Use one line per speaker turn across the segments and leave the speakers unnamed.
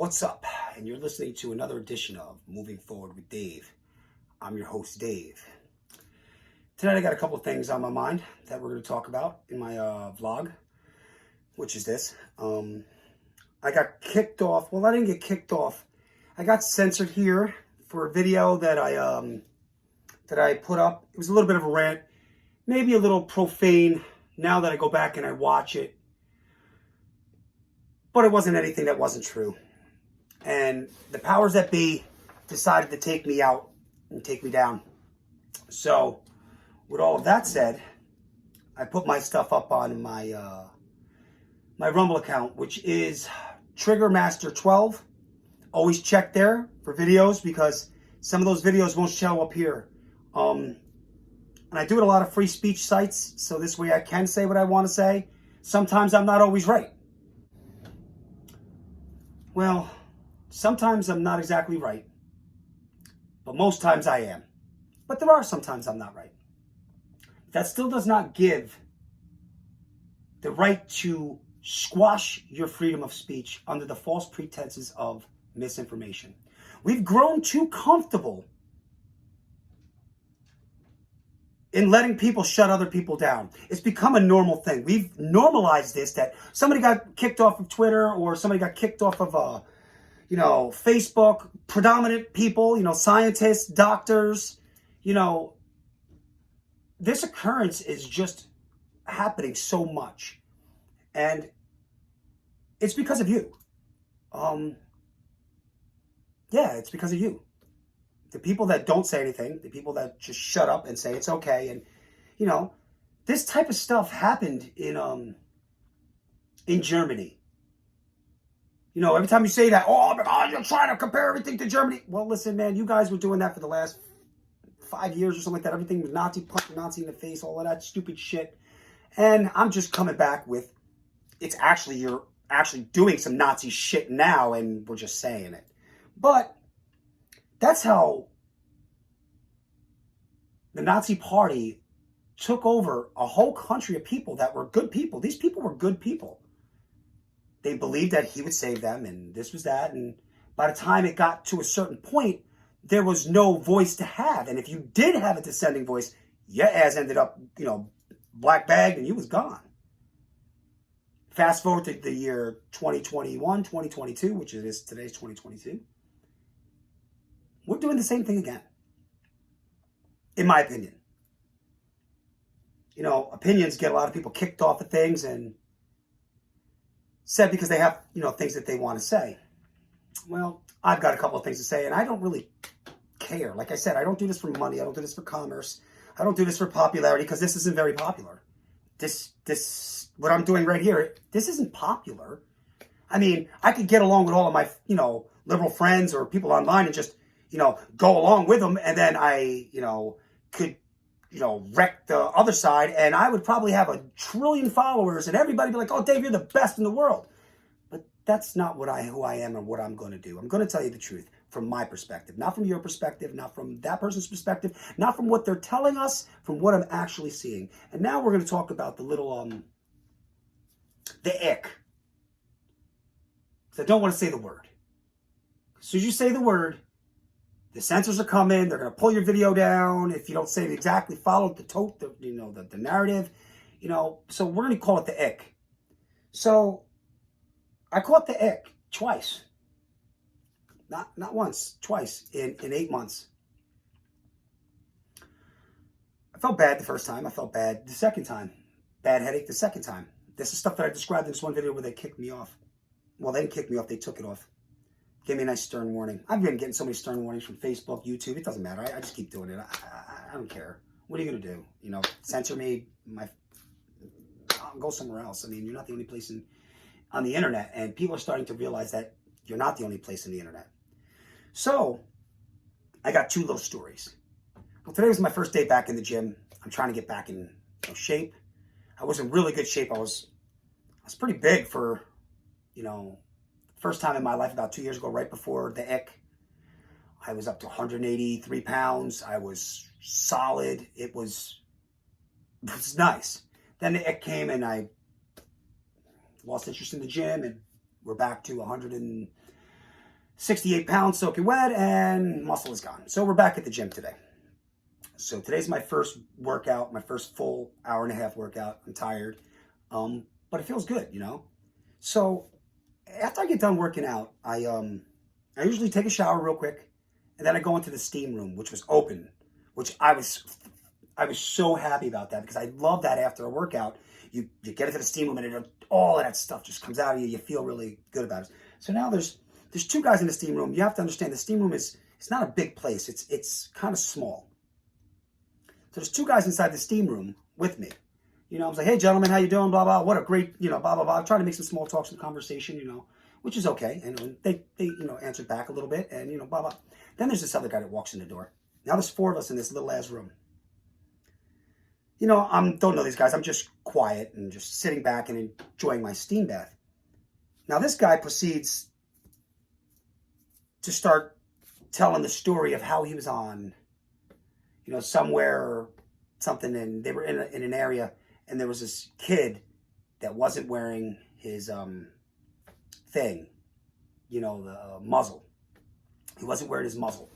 What's up? And you're listening to another edition of Moving Forward with Dave. I'm your host, Dave. Tonight I got a couple of things on my mind that we're going to talk about in my vlog, which is this. I got kicked off. Well, I didn't get kicked off. I got censored here for a video that I put up. It was a little bit of a rant, maybe a little profane now that I go back and I watch it. But it wasn't anything that wasn't true. And the powers that be decided to take me out and take me down. So, with all of that said, I put my stuff up on my my Rumble account, which is Triggermaster12. Always check there for videos because some of those videos won't show up here. And I do it a lot of free speech sites, so this way I can say what I want to say. Sometimes I'm not always right. Well, sometimes I'm not exactly right, but most times I am. But there are sometimes I'm not right. That still does not give the right to squash your freedom of speech under the false pretenses of misinformation. We've grown too comfortable in letting people shut other people down. It's become a normal thing. We've normalized this, that somebody got kicked off of Twitter or somebody got kicked off of, Facebook, predominant people, scientists, doctors, this occurrence is just happening so much. And it's because of you. It's because of you. The people that don't say anything, the people that just shut up and say it's okay. And, this type of stuff happened in Germany. Every time you say that, oh my God, you're trying to compare everything to Germany. Well, listen, man, you guys were doing that for the last 5 years or something like that. Everything was Nazi, punching Nazi in the face, all of that stupid shit. And I'm just coming back with, you're actually doing some Nazi shit now and we're just saying it. But that's how the Nazi Party took over a whole country of people that were good people. These people were good people. They believed that he would save them and this was that. And by the time it got to a certain point, there was no voice to have. And if you did have a dissenting voice, your ass ended up, black bagged and you was gone. Fast forward to the year 2021, 2022, which it is today's 2022. We're doing the same thing again. In my opinion. Opinions get a lot of people kicked off of things and said because they have, things that they want to say. Well, I've got a couple of things to say and I don't really care. Like I said, I don't do this for money. I don't do this for commerce. I don't do this for popularity because this isn't very popular. What I'm doing right here, this isn't popular. I mean, I could get along with all of my, liberal friends or people online and just, go along with them. And then I, could, wreck the other side. And I would probably have 1 trillion followers and everybody be like, oh, Dave, you're the best in the world. But that's not who I am and what I'm going to do. I'm going to tell you the truth from my perspective, not from your perspective, not from that person's perspective, not from what they're telling us, from what I'm actually seeing. And now we're going to talk about the little, the ick. So I don't want to say the word. As soon as you say the word, the censors are coming. They're going to pull your video down if you don't say it exactly. Follow the narrative. So we're going to call it the ick. So I caught the ick twice. Not once, twice in 8 months. I felt bad the first time. I felt bad the second time. Bad headache the second time. This is stuff that I described in this one video where they kicked me off. Well, they didn't kick me off. They took it off. Gave me a nice stern warning. I've been getting so many stern warnings from Facebook, YouTube. It doesn't matter. I just keep doing it. I don't care. What are you going to do? Censor me? I'll go somewhere else. I mean, you're not the only place on the internet. And people are starting to realize that you're not the only place on the internet. So, I got 2 little stories. Well, today was my first day back in the gym. I'm trying to get back in shape. I was in really good shape. I was pretty big for, first time in my life about 2 years ago, right before the ick. I was up to 183 pounds. I was solid. It was nice. Then the ick came and I lost interest in the gym and we're back to 100 and 68 pounds soaking wet, and muscle is gone. So we're back at the gym today. So today's my first workout, my first full hour and a half workout. I'm tired, but it feels good, you know? So after I get done working out, I usually take a shower real quick, and then I go into the steam room, which was open, which I was so happy about that, because I love that after a workout. You get into the steam room, and all of that stuff just comes out of you. You feel really good about it. So now there's two guys in the steam room. You have to understand the steam room it's not a big place. It's kind of small. So there's two guys inside the steam room with me. You know, I was like, hey, gentlemen, how you doing? Blah, blah. What a great, blah, blah, blah. I'm trying to make some small talk, some conversation, which is okay. And they answered back a little bit, and, blah, blah. Then there's this other guy that walks in the door. Now there's four of us in this little ass room. I don't know these guys. I'm just quiet and just sitting back and enjoying my steam bath. Now this guy proceeds to start telling the story of how he was on, somewhere, something, and they were in an area, and there was this kid that wasn't wearing his thing, the muzzle. He wasn't wearing his muzzle.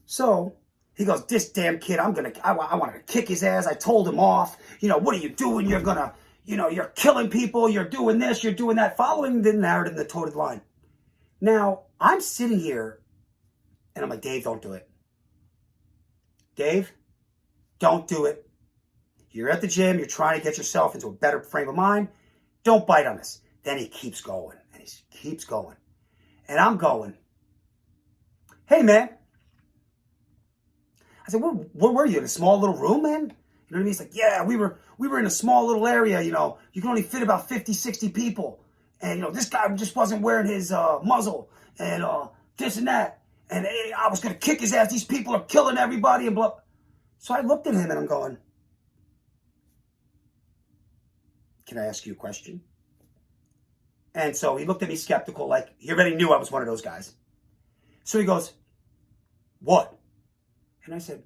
So he goes, this damn kid, I wanted to kick his ass. I told him off. What are you doing? You're gonna, you're killing people. You're doing this. You're doing that. Following the narrative in the toted line. Now, I'm sitting here, and I'm like, Dave, don't do it. Dave, don't do it. You're at the gym. You're trying to get yourself into a better frame of mind. Don't bite on this. Then he keeps going, and he keeps going. And I'm going, hey, man. I said, where were you? In a small little room, man? You know what I mean? He's like, yeah, we were in a small little area, you can only fit about 50, 60 people. And, this guy just wasn't wearing his muzzle, and this and that. And I was going to kick his ass. These people are killing everybody and blah. So I looked at him and I'm going, can I ask you a question? And so he looked at me skeptical, like he already knew I was one of those guys. So he goes, what? And I said,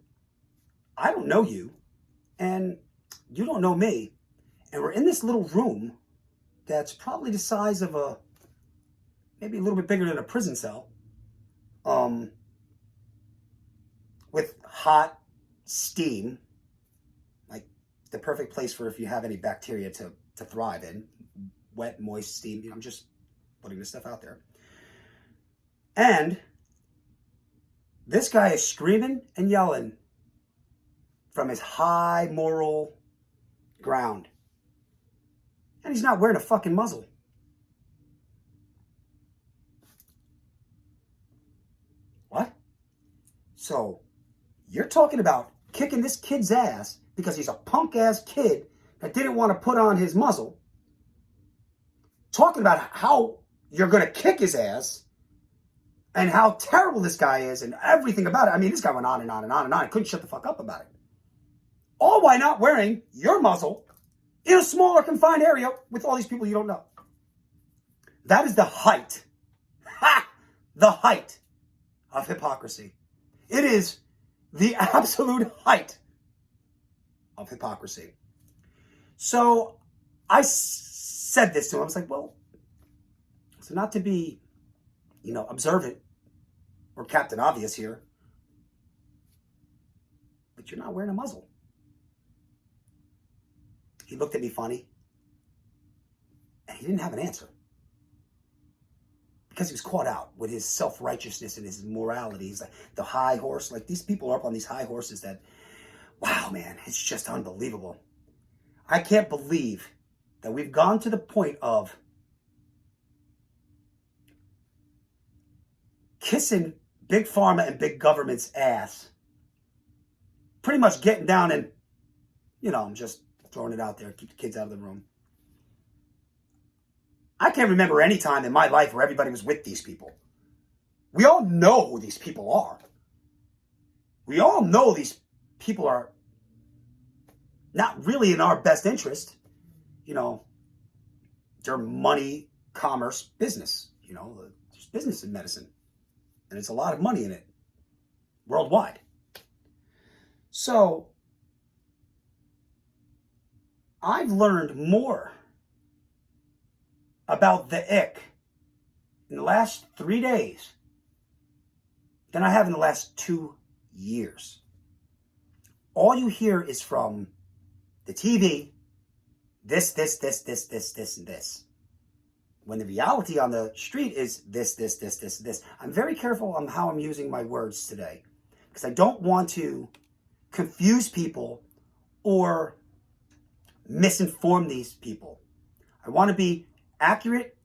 I don't know you, and you don't know me, and we're in this little room that's probably the size of maybe a little bit bigger than a prison cell, with hot steam, like the perfect place for if you have any bacteria to thrive in, wet, moist steam. I'm just putting this stuff out there. And this guy is screaming and yelling from his high moral ground. And he's not wearing a fucking muzzle. What? So, you're talking about kicking this kid's ass because he's a punk-ass kid that didn't want to put on his muzzle. Talking about how you're going to kick his ass and how terrible this guy is and everything about it. I mean, this guy went on and on and on and on. I couldn't shut the fuck up about it. All while not wearing your muzzle in a smaller confined area with all these people you don't know. That is the height. The height of hypocrisy. It is the absolute height of hypocrisy. So I said this to him. I was like, well, so not to be, observant or Captain Obvious here, but you're not wearing a muzzle. He looked at me funny, and he didn't have an answer. Because he was caught out with his self-righteousness and his morality. He's like the high horse. Like these people are up on these high horses that, wow, man, it's just unbelievable. I can't believe that we've gone to the point of kissing Big Pharma and Big Government's ass. Pretty much getting down and, I'm just throwing it out there, keep the kids out of the room. I can't remember any time in my life where everybody was with these people. We all know who these people are. We all know these people are not really in our best interest. They're money, commerce, business. There's business in medicine. And it's a lot of money in it. Worldwide. So, I've learned more about the ick in the last 3 days than I have in the last 2 years. All you hear is from the TV, this, and this. When the reality on the street is this. I'm very careful on how I'm using my words today because I don't want to confuse people or misinform these people. I want to be accurate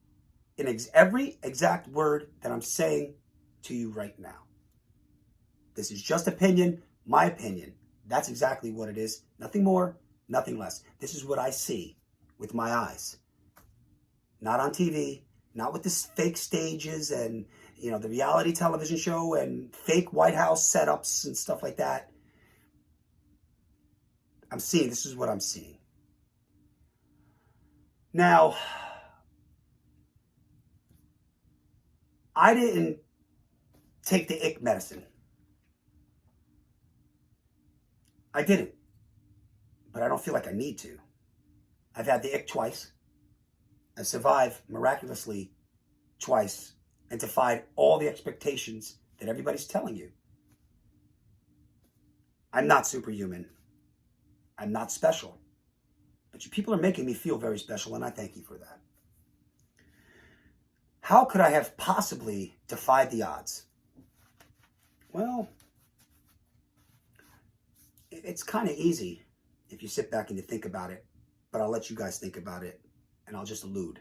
in every exact word that I'm saying to you right now. This is just opinion, my opinion. That's exactly what it is. Nothing more, nothing less. This is what I see with my eyes. Not on TV, not with this fake stages and, the reality television show and fake White House setups and stuff like that. This is what I'm seeing. Now, I didn't take the ick medicine. I didn't. But I don't feel like I need to. I've had the ick twice. I've survived miraculously twice and defied all the expectations that everybody's telling you. I'm not superhuman. I'm not special. But you people are making me feel very special, and I thank you for that. How could I have possibly defied the odds? Well, it's kind of easy if you sit back and you think about it, but I'll let you guys think about it, and I'll just allude.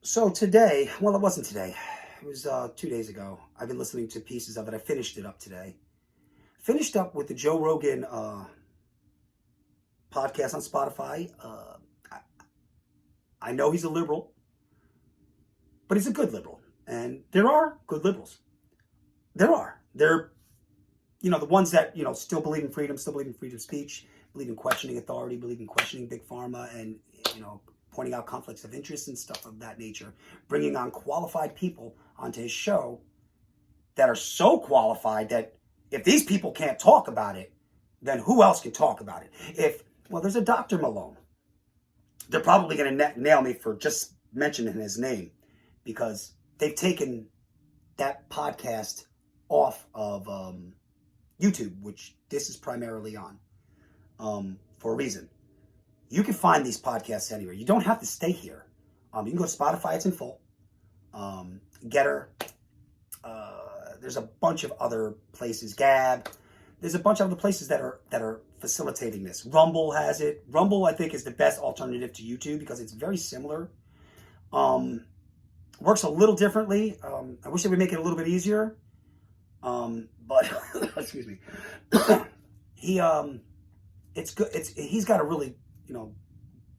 So today, well, it wasn't today. It was 2 days ago. I've been listening to pieces of it. I finished it up today. Finished up with the Joe Rogan podcast on Spotify. I know he's a liberal, but he's a good liberal. And there are good liberals. There are. They're, the ones that, still believe in freedom, still believe in freedom of speech, believe in questioning authority, believe in questioning Big Pharma and, pointing out conflicts of interest and stuff of that nature, bringing on qualified people onto his show that are so qualified that if these people can't talk about it, then who else can talk about it? There's a Dr. Malone. They're probably going to nail me for just mentioning his name because they've taken that podcast off of YouTube, which this is primarily on, for a reason. You can find these podcasts anywhere. You don't have to stay here. You can go to Spotify. It's in full. Getter. There's a bunch of other places. Gab. There's a bunch of other places that are facilitating this. Rumble has it. Rumble, I think, is the best alternative to YouTube because it's very similar. Works a little differently. I wish they would make it a little bit easier. But excuse me. It's good. He's got a really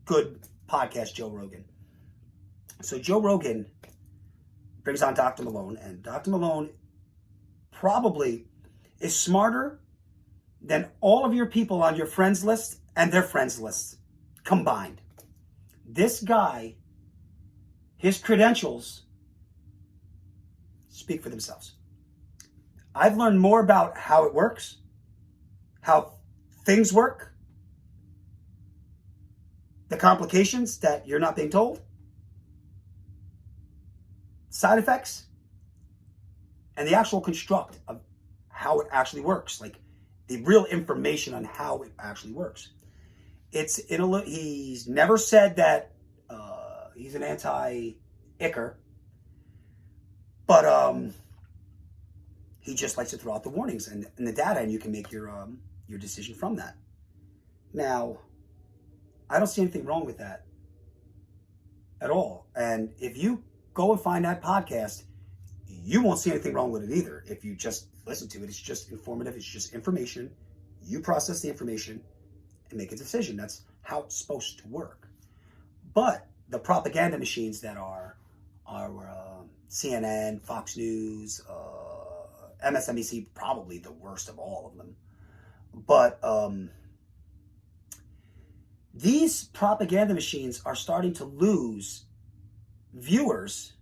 good podcast, Joe Rogan. So Joe Rogan brings on Dr. Malone, and Dr. Malone probably is smarter than all of your people on your friends list and their friends list combined. This guy, his credentials speak for themselves. I've learned more about how it works, how things work, the complications that you're not being told, side effects, and the actual construct of how it actually works, like the real information on how it actually works. He's never said that he's an anti-icker, but he just likes to throw out the warnings and the data, and you can make your decision from that. Now, I don't see anything wrong with that at all. And if you go and find that podcast, you won't see anything wrong with it either. If you just listen to it, it's just informative. It's just information. You process the information and make a decision. That's how it's supposed to work. But the propaganda machines that are CNN, Fox News, MSNBC, probably the worst of all of them. But these propaganda machines are starting to lose viewers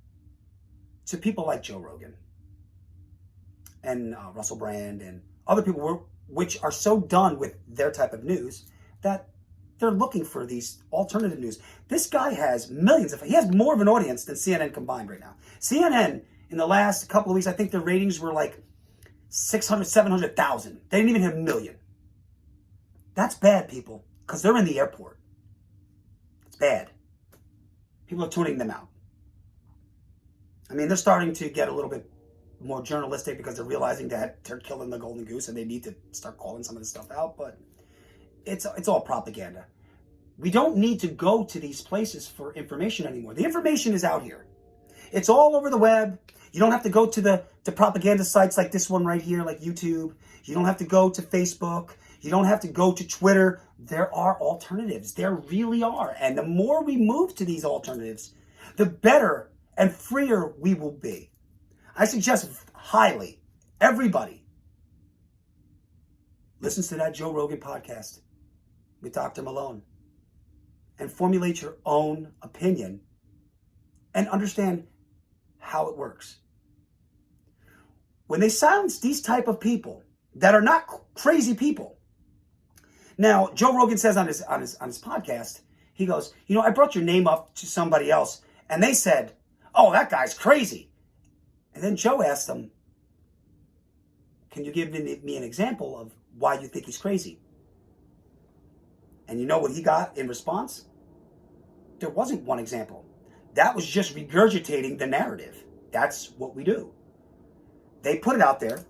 to people like Joe Rogan and Russell Brand and other people which are so done with their type of news that They're looking for these alternative news. This guy has millions he has more of an audience than CNN combined right now. CNN, in the last couple of weeks, I think their ratings were like 600, 700,000. They didn't even hit a million. That's bad, people, because they're in the airport. It's bad. People are tuning them out. I mean, they're starting to get a little bit more journalistic because they're realizing that they're killing the golden goose and they need to start calling some of this stuff out, but it's all propaganda. We don't need to go to these places for information anymore. The information is out here. It's all over the web. You don't have to go to the propaganda sites like this one right here, like YouTube. You don't have to go to Facebook. You don't have to go to Twitter. There are alternatives. There really are. And the more we move to these alternatives, the better and freer we will be. I suggest highly, everybody listens to that Joe Rogan podcast with Dr. Malone and formulate your own opinion and understand how it works. When they silence these type of people that are not crazy people. Now, Joe Rogan says on his podcast, he goes, I brought your name up to somebody else and they said, oh, that guy's crazy. And then Joe asked him, can you give me an example of why you think he's crazy? And you know what he got in response? There wasn't one example. That was just regurgitating the narrative. That's what we do. They put it out there.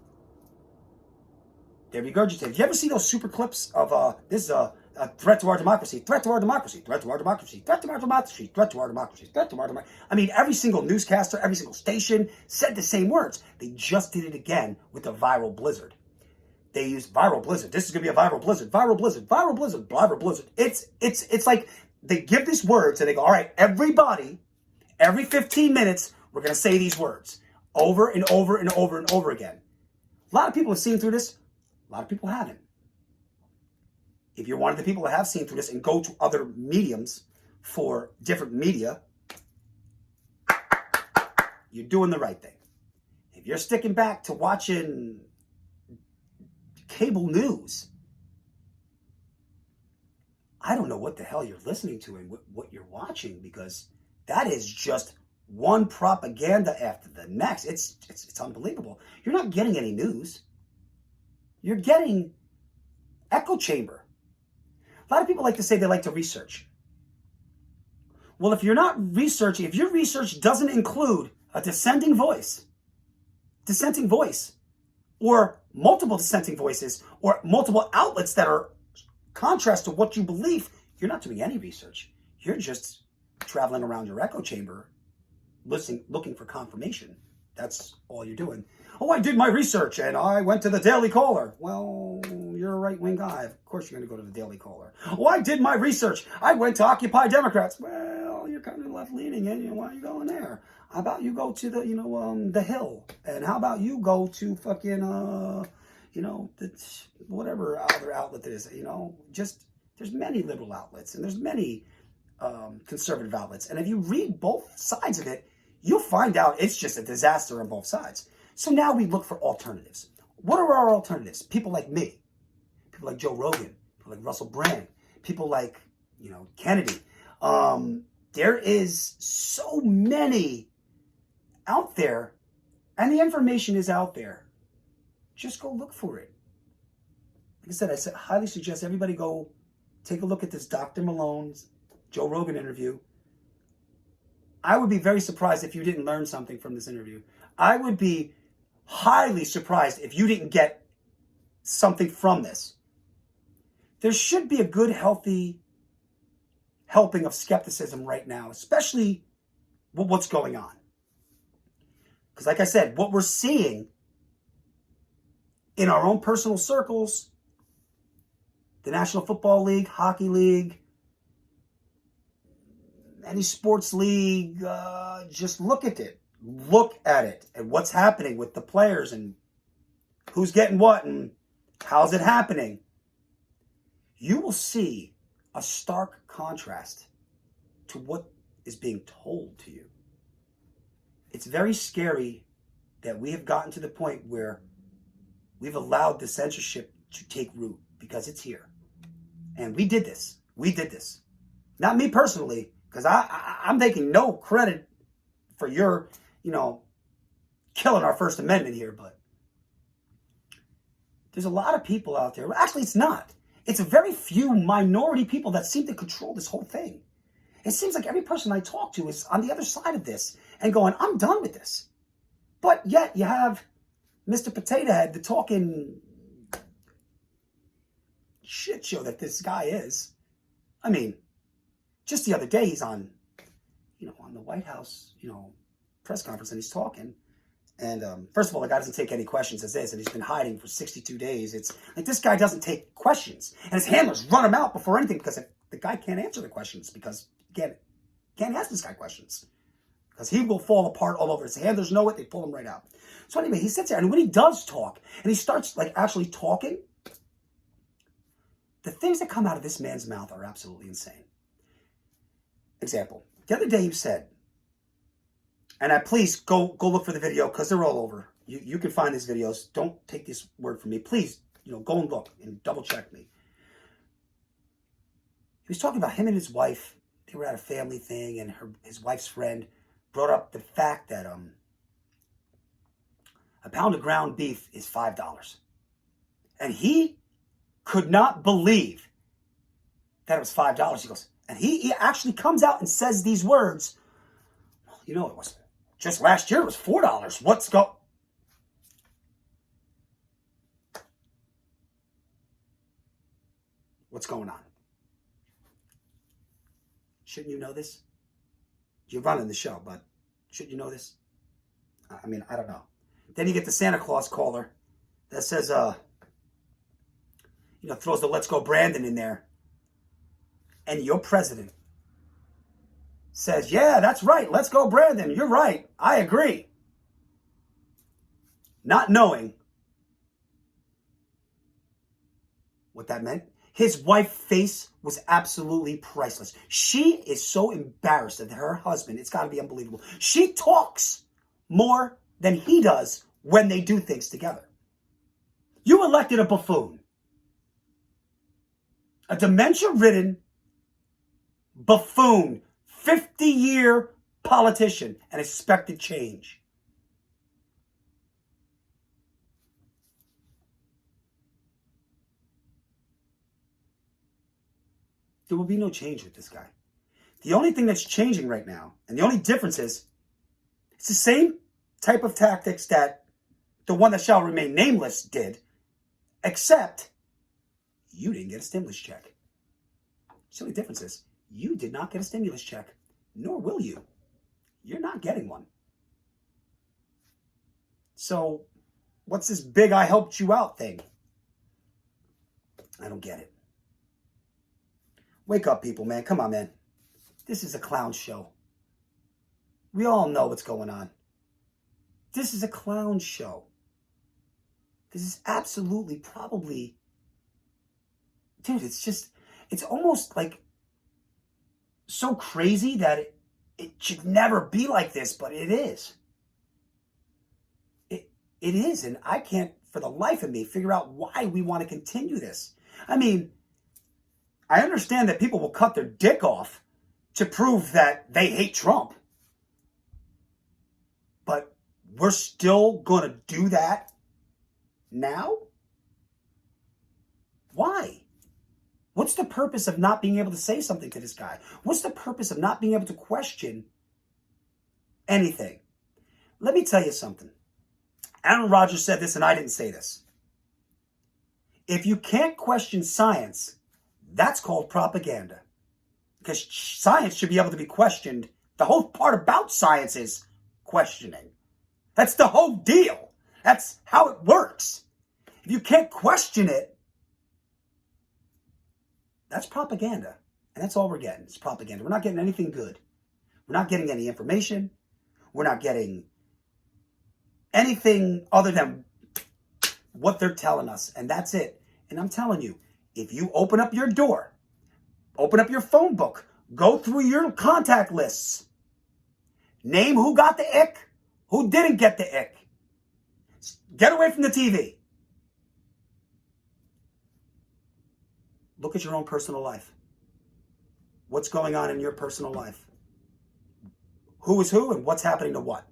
They regurgitate it. You ever see those super clips of this is a threat to our democracy, threat to our democracy, threat to our democracy, threat to our democracy, threat to our democracy, threat to our democracy. I mean, every single newscaster, every single station said the same words. They just did it again with the viral blizzard. They used viral blizzard. This is going to be a viral blizzard, viral blizzard, viral blizzard, viral blizzard. It's like they give these words and they go, all right, everybody, every 15 minutes, we're going to say these words over and over and over and over again. A lot of people have seen through this. A lot of people haven't. If you're one of the people that have seen through this and go to other mediums for different media, you're doing the right thing. If you're sticking back to watching cable news, I don't know what the hell you're listening to and what you're watching, because that is just one propaganda after the next. It's unbelievable. You're not getting any news. You're getting echo chamber. A lot of people like to say they like to research. Well, if you're not researching, if your research doesn't include a dissenting voice, or multiple dissenting voices, or multiple outlets that are contrast to what you believe, you're not doing any research. You're just traveling around your echo chamber, looking for confirmation. That's all you're doing. Oh, I did my research and I went to the Daily Caller. Well, you're a right-wing guy. Of course you're going to go to the Daily Caller. Oh, I did my research. I went to Occupy Democrats. Well, you're kind of left-leaning, and why are you going there? How about you go to the the Hill? And how about you go to fucking whatever other outlet there is? Just there's many liberal outlets and there's many conservative outlets. And if you read both sides of it, you'll find out it's just a disaster on both sides. So now we look for alternatives. What are our alternatives? People like me, people like Joe Rogan, people like Russell Brand, people like, Kennedy. There is so many out there, and the information is out there. Just go look for it. Like I said, highly suggest everybody go take a look at this Dr. Malone's Joe Rogan interview. I would be very surprised if you didn't learn something from this interview. I would be highly surprised if you didn't get something from this. There should be a good, healthy helping of skepticism right now, especially with what's going on. Because like I said, what we're seeing in our own personal circles, the National Football League, Hockey League, any sports league, just look at it. Look at it and what's happening with the players and who's getting what and how's it happening. You will see a stark contrast to what is being told to you. It's very scary that we have gotten to the point where we've allowed the censorship to take root, because it's here. And we did this. We did this. Not me personally, because I'm taking no credit for your, killing our First Amendment here, but there's a lot of people out there. Actually, it's not. It's a very few minority people that seem to control this whole thing. It seems like every person I talk to is on the other side of this and going, I'm done with this. But yet you have Mr. Potato Head, the talking shit show that this guy is. I mean, just the other day he's on, on the White House, press conference, and he's talking. And first of all, the guy doesn't take any questions as is, and he's been hiding for 62 days. It's like this guy doesn't take questions. And his handlers run him out before anything because the guy can't answer the questions because can't ask this guy questions. Because he will fall apart all over. His handlers know it, they pull him right out. So anyway, he sits there, and when he does talk, and he starts actually talking, the things that come out of this man's mouth are absolutely insane. Example, the other day he said, and please go look for the video because they're all over. You can find these videos. Don't take this word from me. Please, go and look and double check me. He was talking about him and his wife. They were at a family thing, and his wife's friend brought up the fact that a pound of ground beef is $5. And he could not believe that it was $5. He goes, and he actually comes out and says these words. It was just last year it was $4. What's going on? Shouldn't you know this? You're running the show, but shouldn't you know this? I mean, I don't know. Then you get the Santa Claus caller that says, throws the Let's Go Brandon in there. And your president says, yeah, that's right. Let's go, Brandon. You're right. I agree. Not knowing what that meant. His wife's face was absolutely priceless. She is so embarrassed that her husband, it's got to be unbelievable. She talks more than he does when they do things together. You elected a buffoon. A dementia-ridden buffoon, 50-year politician, and expected change. There will be no change with this guy. The only thing that's changing right now, and the only difference is, it's the same type of tactics that the one that shall remain nameless did, except you didn't get a stimulus check. The only difference is, you did not get a stimulus check, nor will you. You're not getting one. So, what's this big I helped you out thing? I don't get it. Wake up, people, man. Come on, man. This is a clown show. We all know what's going on. This is a clown show. This is absolutely probably... Dude, it's almost like so crazy that it should never be like this, but it is. It is, and I can't, for the life of me, figure out why we want to continue this. I mean, I understand that people will cut their dick off to prove that they hate Trump. But we're still going to do that now? Why? What's the purpose of not being able to say something to this guy? What's the purpose of not being able to question anything? Let me tell you something. Aaron Rodgers said this, and I didn't say this. If you can't question science, that's called propaganda. Because science should be able to be questioned. The whole part about science is questioning. That's the whole deal. That's how it works. If you can't question it, that's propaganda. And that's all we're getting. It's propaganda. We're not getting anything good. We're not getting any information. We're not getting anything other than what they're telling us. And that's it. And I'm telling you, if you open up your door, open up your phone book, go through your contact lists, name who got the ick, who didn't get the ick. Get away from the TV. Look at your own personal life. what's going on in your personal life, who is who and what's happening to what,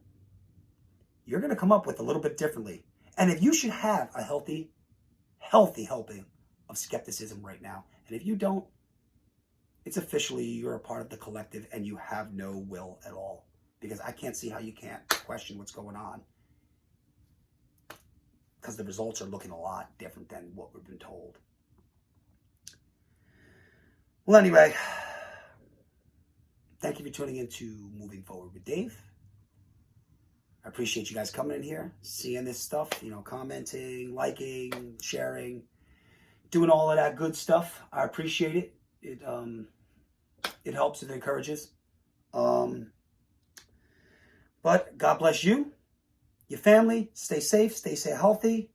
you're going to come up with a little bit differently. And if you should have a healthy helping of skepticism right now, and if you don't, it's officially you're a part of the collective and you have no will at all. Because I can't see how you can't question what's going on. Because the results are looking a lot different than what we've been told. Well, anyway, thank you for tuning in to Moving Forward with Dave. I appreciate you guys coming in here, seeing this stuff, commenting, liking, sharing, doing all of that good stuff. I appreciate it. It helps, it encourages. But God bless you, your family. Stay safe, stay healthy.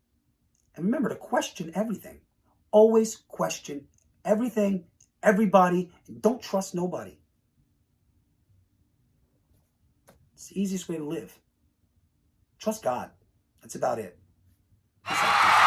And remember to question everything. Always question everything, everybody, and don't trust nobody. It's the easiest way to live. Trust God. That's about it. Peace out.